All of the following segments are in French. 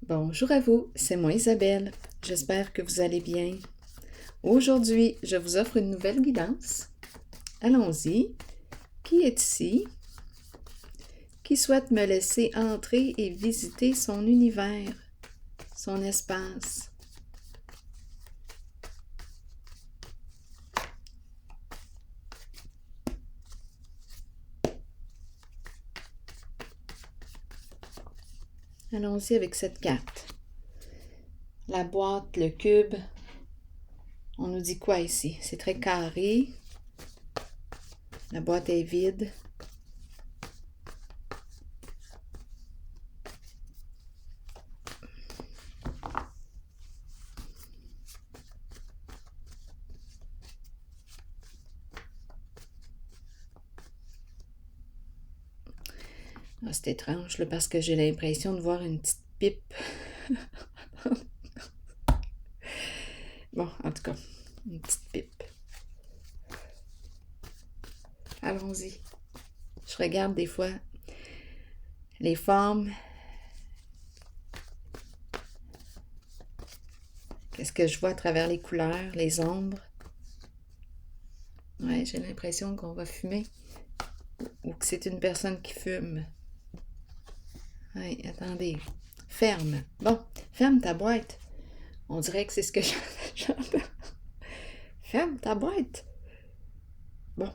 Bonjour à vous, c'est moi Isabelle. J'espère que vous allez bien. Aujourd'hui, je vous offre une nouvelle guidance. Allons-y. Qui est ici? Qui souhaite me laisser entrer et visiter son univers, son espace? Allons-y avec cette carte. La boîte, le cube. On nous dit quoi ici? C'est très carré. La boîte est vide. Ah, c'est étrange là, parce que j'ai l'impression de voir une petite pipe. Bon, en tout cas, une petite pipe. Allons-y. Je regarde des fois les formes. Qu'est-ce que je vois à travers les couleurs, les ombres? Ouais, j'ai l'impression qu'on va fumer ou que c'est une personne qui fume. Ouais, attendez. Ferme. Bon, ferme ta boîte. On dirait que c'est ce que j'entends. Ferme ta boîte. Bon,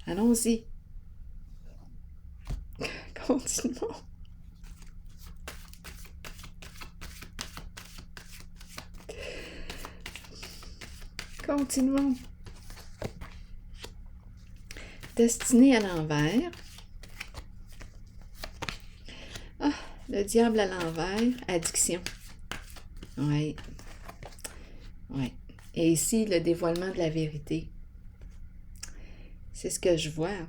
allons-y. Continuons. Continuons. Destinée à l'envers. Ah, le diable à l'envers. Addiction. Oui. Oui. Et ici, le dévoilement de la vérité. C'est ce que je vois.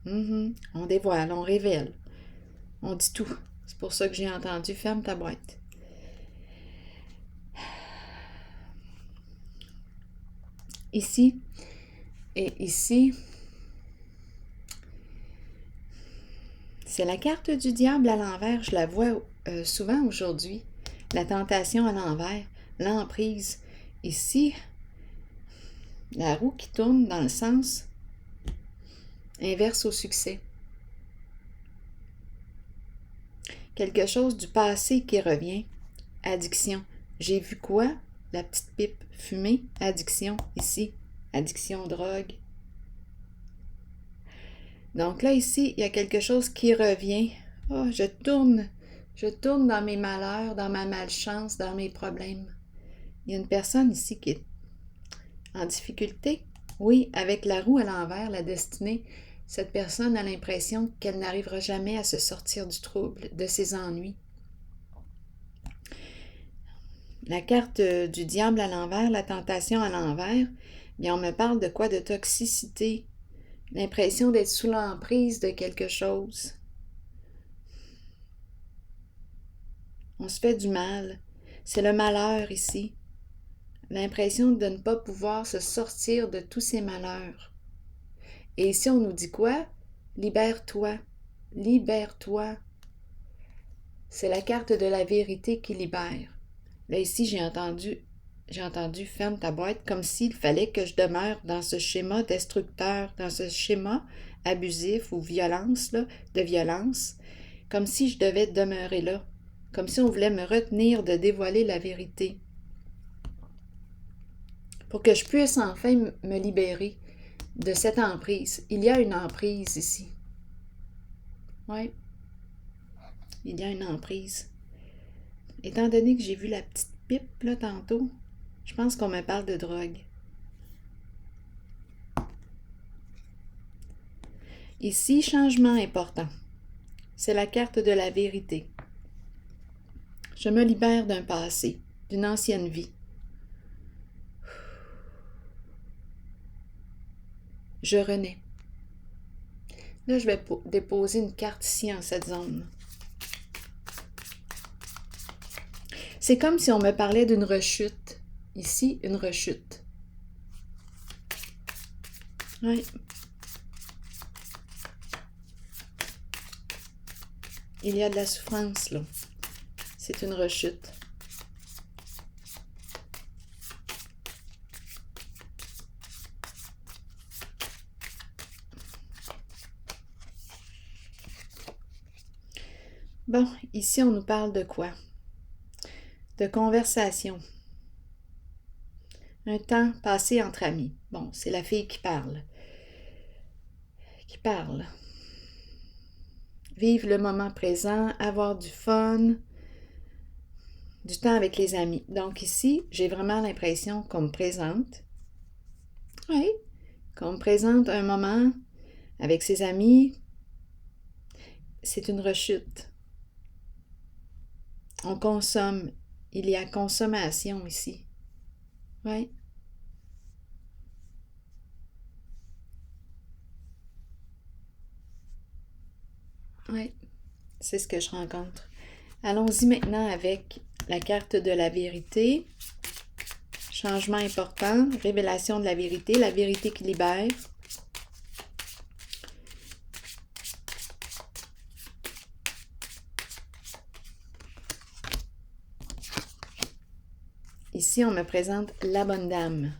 On dévoile, on révèle. On dit tout. C'est pour ça que j'ai entendu « Ferme ta boîte ». Ici et ici, c'est la carte du diable à l'envers. Je la vois souvent aujourd'hui. La tentation à l'envers, l'emprise. Ici, la roue qui tourne dans le sens inverse au succès. Quelque chose du passé qui revient. Addiction. J'ai vu quoi? La petite pipe fumée. Addiction, ici. Addiction, drogue. Donc là, ici, il y a quelque chose qui revient. Oh, je tourne dans mes malheurs, dans ma malchance, dans mes problèmes. Il y a une personne ici qui est en difficulté. Oui, avec la roue à l'envers, la destinée, cette personne a l'impression qu'elle n'arrivera jamais à se sortir du trouble, de ses ennuis. La carte du diable à l'envers, la tentation à l'envers, bien on me parle de quoi? De toxicité, l'impression d'être sous l'emprise de quelque chose. On se fait du mal. C'est le malheur ici. L'impression de ne pas pouvoir se sortir de tous ces malheurs. Et ici, on nous dit quoi? Libère-toi. Libère-toi. C'est la carte de la vérité qui libère. Là, ici, j'ai entendu ferme ta boîte, comme s'il fallait que je demeure dans ce schéma destructeur, dans ce schéma abusif ou violence, là, de violence, comme si je devais demeurer là, comme si on voulait me retenir de dévoiler la vérité, pour que je puisse enfin me libérer de cette emprise. Il y a une emprise ici. Oui, il y a une emprise. Étant donné que j'ai vu la petite pipe là tantôt, je pense qu'on me parle de drogue. Ici, changement important. C'est la carte de la vérité. Je me libère d'un passé, d'une ancienne vie. Je renais. Là, je vais déposer une carte ici en cette zone. C'est comme si on me parlait d'une rechute. Ici, une rechute. Oui. Il y a de la souffrance, là. C'est une rechute. Bon, ici, on nous parle de quoi? De conversation. Un temps passé entre amis. Bon, c'est la fille qui parle. Vivre le moment présent, avoir du fun, du temps avec les amis. Donc ici, j'ai vraiment l'impression qu'on me présente. Oui, qu'on me présente un moment avec ses amis. C'est une rechute. On consomme. Il y a consommation ici. Oui. Oui, c'est ce que je rencontre. Allons-y maintenant avec la carte de la vérité. Changement important, révélation de la vérité qui libère. Ici, on me présente la bonne dame.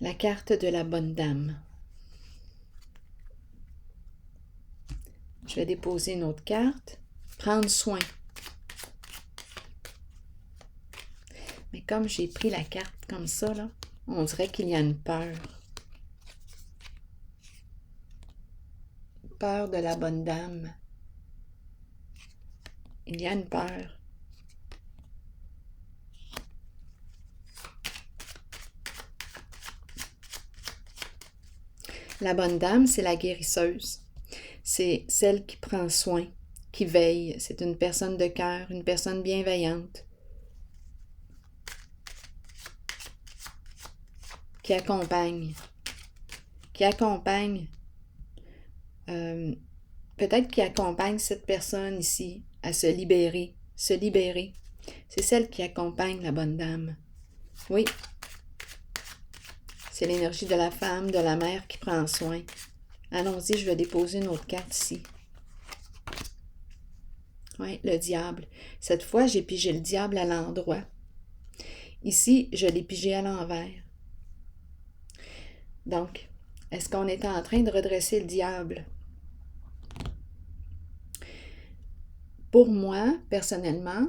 La carte de la bonne dame. Je vais déposer une autre carte. Prendre soin. Mais comme j'ai pris la carte comme ça, là, on dirait qu'il y a une peur. Peur de la bonne dame. Il y a une peur. La bonne dame, c'est la guérisseuse. C'est celle qui prend soin, qui veille. C'est une personne de cœur, une personne bienveillante, qui accompagne. Peut-être qui accompagne cette personne ici à se libérer. Se libérer. C'est celle qui accompagne la bonne dame. Oui. C'est l'énergie de la femme, de la mère qui prend soin. Allons-y, je vais déposer une autre carte ici. Oui, le diable. Cette fois, j'ai pigé le diable à l'endroit. Ici, je l'ai pigé à l'envers. Donc, est-ce qu'on est en train de redresser le diable? Pour moi, personnellement,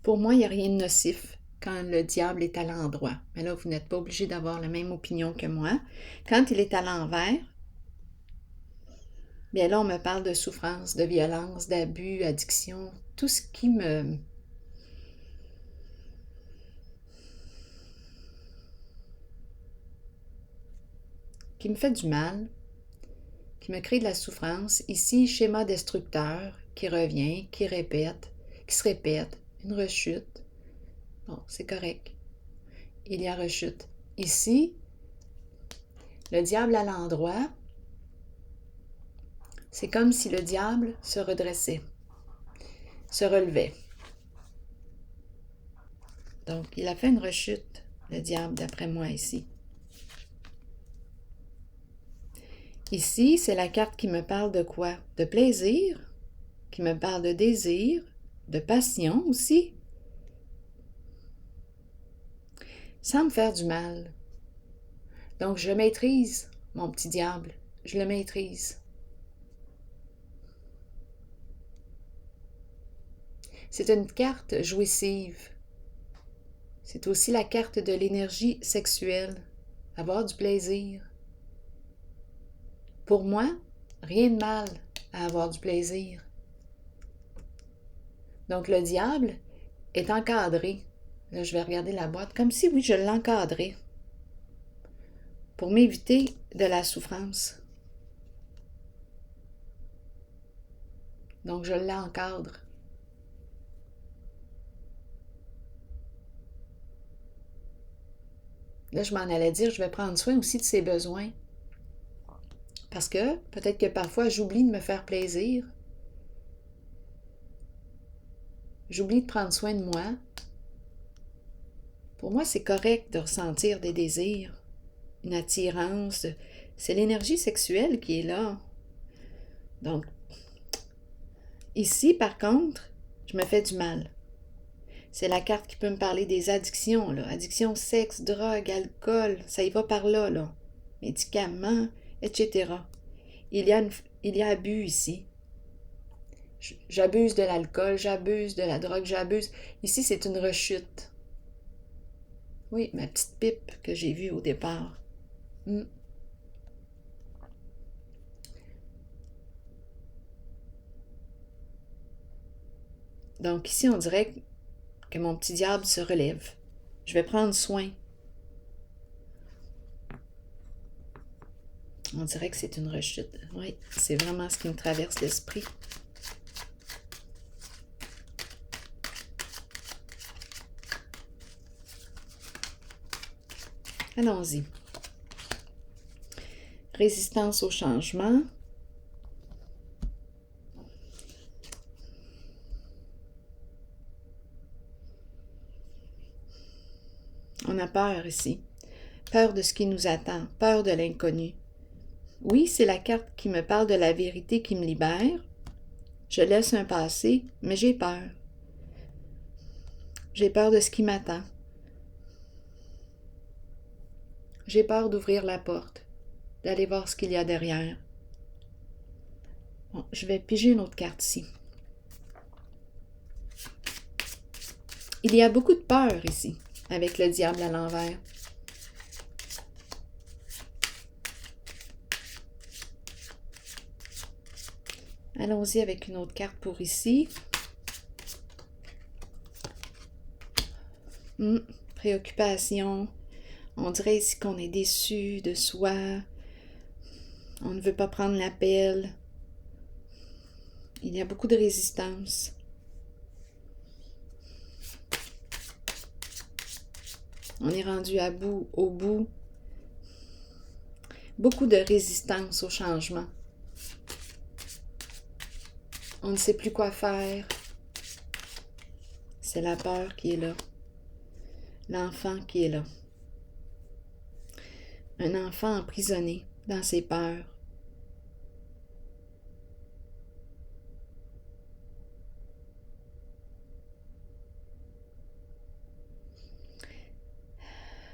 il n'y a rien de nocif quand le diable est à l'endroit. Mais là, vous n'êtes pas obligé d'avoir la même opinion que moi. Quand il est à l'envers, bien là, on me parle de souffrance, de violence, d'abus, addiction, tout ce qui me fait du mal, qui me crée de la souffrance. Ici, schéma destructeur qui revient, qui se répète, une rechute. Bon, c'est correct. Il y a rechute. Ici, le diable à l'endroit, c'est comme si le diable se redressait, se relevait. Donc, il a fait une rechute, le diable, d'après moi, ici. Ici, c'est la carte qui me parle de quoi? De plaisir, qui me parle de désir, de passion aussi, sans me faire du mal. Donc, je maîtrise mon petit diable. Je le maîtrise. C'est une carte jouissive. C'est aussi la carte de l'énergie sexuelle. Avoir du plaisir. Pour moi, rien de mal à avoir du plaisir. Donc, le diable est encadré. Là, je vais regarder la boîte comme si, oui, je l'encadrais pour m'éviter de la souffrance. Donc, je l'encadre. Là, je m'en allais dire, je vais prendre soin aussi de ses besoins. Parce que peut-être que parfois, j'oublie de me faire plaisir. J'oublie de prendre soin de moi. Pour moi, c'est correct de ressentir des désirs, une attirance. C'est l'énergie sexuelle qui est là. Donc, Ici, par contre, je me fais du mal. C'est la carte qui peut me parler des addictions, là. Addiction, sexe, drogue, alcool, ça y va par là, là. Médicaments, etc. Il y a, il y a abus ici. J'abuse de l'alcool, j'abuse de la drogue, j'abuse. Ici, c'est une rechute. Oui, ma petite pipe que j'ai vue au départ. Mm. Donc ici, on dirait que mon petit diable se relève. Je vais prendre soin. On dirait que c'est une rechute. Oui, c'est vraiment ce qui me traverse l'esprit. Allons-y. Résistance au changement. On a peur ici. Peur de ce qui nous attend, peur de l'inconnu. Oui, c'est la carte qui me parle de la vérité qui me libère. Je laisse un passé, mais j'ai peur. J'ai peur de ce qui m'attend. J'ai peur d'ouvrir la porte, d'aller voir ce qu'il y a derrière. Bon, je vais piger une autre carte ici. Il y a beaucoup de peur ici, avec le diable à l'envers. Allons-y avec une autre carte pour ici. Préoccupation. On dirait ici qu'on est déçu de soi. On ne veut pas prendre l'appel. Il y a beaucoup de résistance. On est rendu au bout. Beaucoup de résistance au changement. On ne sait plus quoi faire. C'est la peur qui est là. L'enfant qui est là. Un enfant emprisonné dans ses peurs.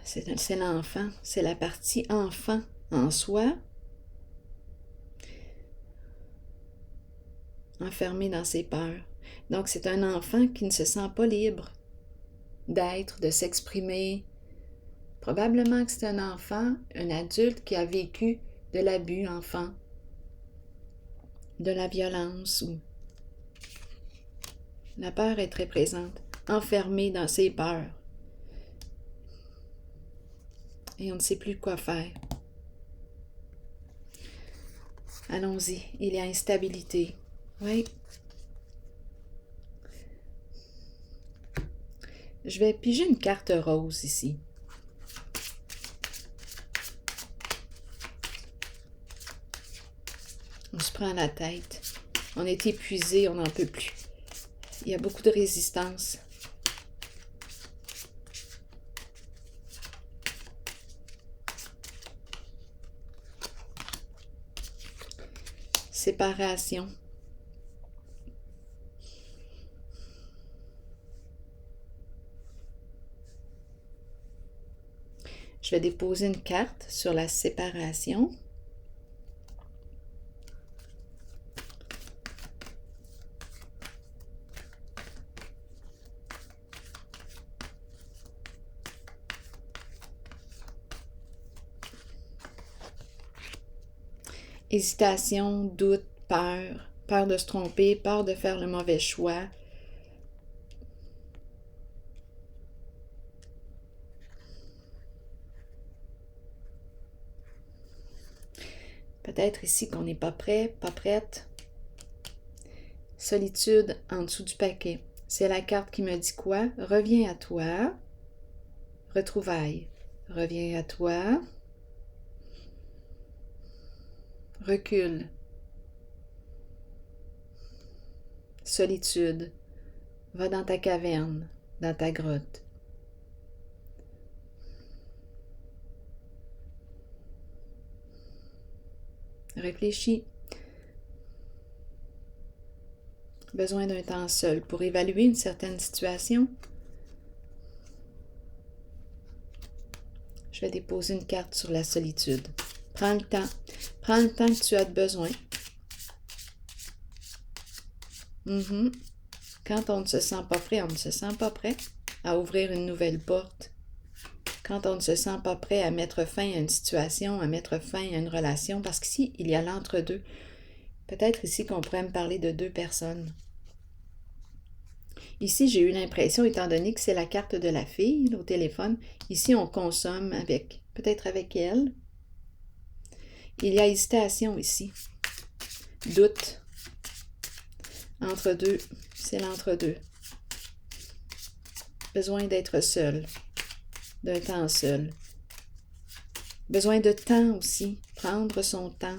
C'est l'enfant, c'est la partie enfant en soi, enfermé dans ses peurs. Donc c'est un enfant qui ne se sent pas libre d'être, de s'exprimer. Probablement que c'est un enfant, un adulte qui a vécu de l'abus enfant, de la violence ou la peur est très présente, enfermé dans ses peurs. Et on ne sait plus quoi faire. Allons-y, il y a instabilité. Oui. Je vais piger une carte rose ici. On se prend la tête. On est épuisé, on n'en peut plus. Il y a beaucoup de résistance. Séparation. Je vais déposer une carte sur la séparation. Hésitation, doute, peur, peur de se tromper, peur de faire le mauvais choix. Peut-être ici qu'on n'est pas prêt, pas prête. Solitude en dessous du paquet. C'est la carte qui me dit quoi? Reviens à toi. Retrouvailles. Reviens à toi. Recule. Solitude. Va dans ta caverne, dans ta grotte. Réfléchis. Besoin d'un temps seul pour évaluer une certaine situation. Je vais déposer une carte sur la solitude. Prends le temps. Prends le temps que tu as besoin. Quand on ne se sent pas prêt, on ne se sent pas prêt à ouvrir une nouvelle porte. Quand on ne se sent pas prêt à mettre fin à une situation, à mettre fin à une relation, parce qu'ici, il y a l'entre-deux. Peut-être ici qu'on pourrait me parler de deux personnes. Ici, j'ai eu l'impression, étant donné que c'est la carte de la fille au téléphone, ici, on consomme avec, peut-être avec elle. Il y a hésitation ici. Doute. Entre deux, c'est l'entre-deux. Besoin d'être seul, d'un temps seul. Besoin de temps aussi, prendre son temps.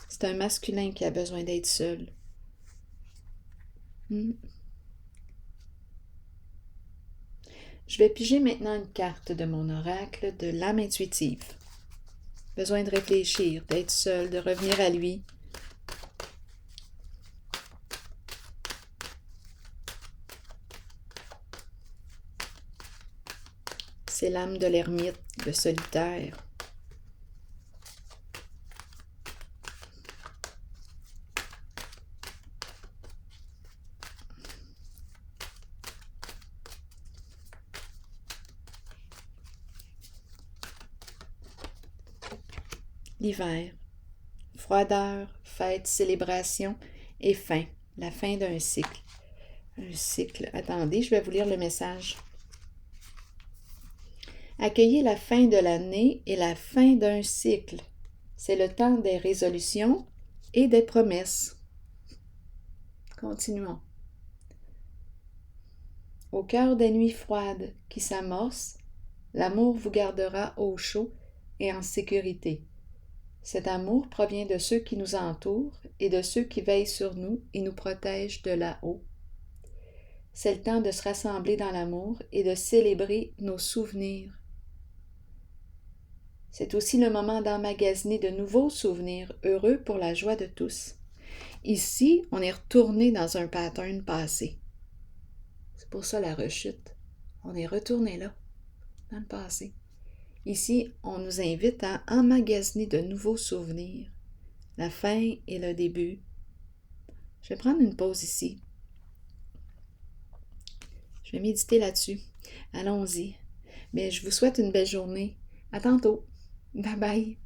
C'est un masculin qui a besoin d'être seul. Je vais piger maintenant une carte de mon oracle de l'âme intuitive. Besoin de réfléchir, d'être seul, de revenir à lui. C'est l'âme de l'ermite, le solitaire. L'hiver. Froideur, fête, célébration et fin. La fin d'un cycle. Un cycle. Attendez, je vais vous lire le message. Accueillez la fin de l'année et la fin d'un cycle. C'est le temps des résolutions et des promesses. Continuons. Au cœur des nuits froides qui s'amorcent, l'amour vous gardera au chaud et en sécurité. Cet amour provient de ceux qui nous entourent et de ceux qui veillent sur nous et nous protègent de là-haut. C'est le temps de se rassembler dans l'amour et de célébrer nos souvenirs. C'est aussi le moment d'emmagasiner de nouveaux souvenirs heureux pour la joie de tous. Ici, on est retourné dans un pattern passé. C'est pour ça la rechute. On est retourné là, dans le passé. Ici, on nous invite à emmagasiner de nouveaux souvenirs. La fin et le début. Je vais prendre une pause ici. Je vais méditer là-dessus. Allons-y. Mais je vous souhaite une belle journée. À tantôt. Bye bye.